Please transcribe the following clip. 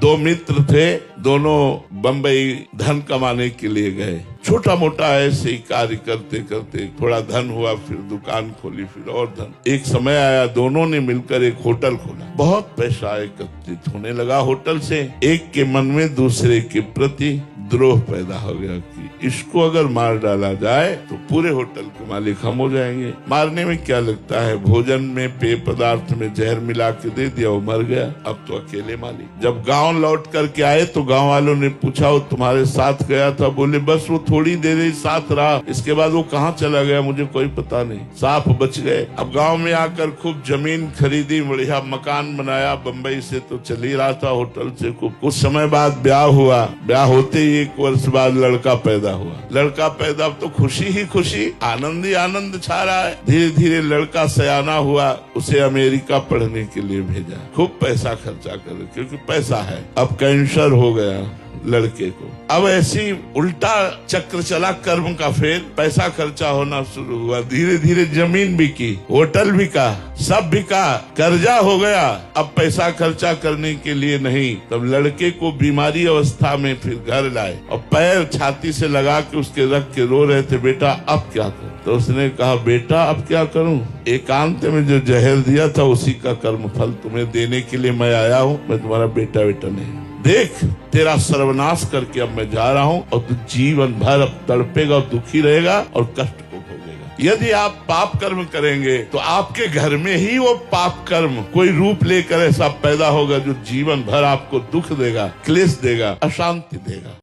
दो मित्र थे, दोनों बम्बई धन कमाने के लिए गए। छोटा मोटा ऐसे ही कार्य करते करते थोड़ा धन हुआ, फिर दुकान खोली, फिर और धन। एक समय आया, दोनों ने मिलकर एक होटल खोला। बहुत पैसा एकत्रित होने लगा होटल से। एक के मन में दूसरे के प्रति द्रोह पैदा हो गया कि इसको अगर मार डाला जाए तो पूरे होटल के मालिक हम हो जाएंगे। मारने में क्या लगता है, भोजन में पेय पदार्थ में जहर मिला के दे दिया, वो मर गया। अब तो अकेले मालिक। जब गांव लौट करके आए तो गांव वालों ने पूछा, वो तुम्हारे साथ गया था? बोले बस वो थोड़ी देर ही साथ रहा, इसके बाद वो कहाँ चला गया मुझे कोई पता नहीं। साफ बच गए। अब गाँव में आकर खूब जमीन खरीदी, बढ़िया मकान बनाया। बम्बई से तो चल ही रहा था होटल से। कुछ समय बाद ब्याह हुआ। ब्याह होते ही 1 वर्ष बाद लड़का पैदा हुआ। लड़का पैदा, तो खुशी ही खुशी, आनंद ही आनंद छा रहा है। धीरे धीरे लड़का सयाना हुआ, उसे अमेरिका पढ़ने के लिए भेजा। खूब पैसा खर्चा कर, क्योंकि पैसा है। अब कैंसर हो गया लड़के को। अब ऐसी उल्टा चक्र चला कर्म का। फिर पैसा खर्चा होना शुरू हुआ। धीरे धीरे जमीन बिकी, होटल बिका, सब बिका, कर्जा हो गया। अब पैसा खर्चा करने के लिए नहीं। तब लड़के को बीमारी अवस्था में फिर घर लाए और पैर छाती से लगा के उसके रख के रो रहे थे, बेटा अब क्या करूं? तो उसने कहा, बेटा अब क्या करूं? एकांत में जो जहर दिया था उसी का कर्म फल तुम्हें देने के लिए मैं आया हूं। मैं तुम्हारा बेटा नहीं। देख, तेरा सर्वनाश करके अब मैं जा रहा हूं और तू जीवन भर अब तड़पेगा और दुखी रहेगा और कष्ट को भोगेगा। यदि आप पाप कर्म करेंगे तो आपके घर में ही वो पाप कर्म कोई रूप लेकर ऐसा पैदा होगा जो जीवन भर आपको दुख देगा, क्लेश देगा, अशांति देगा।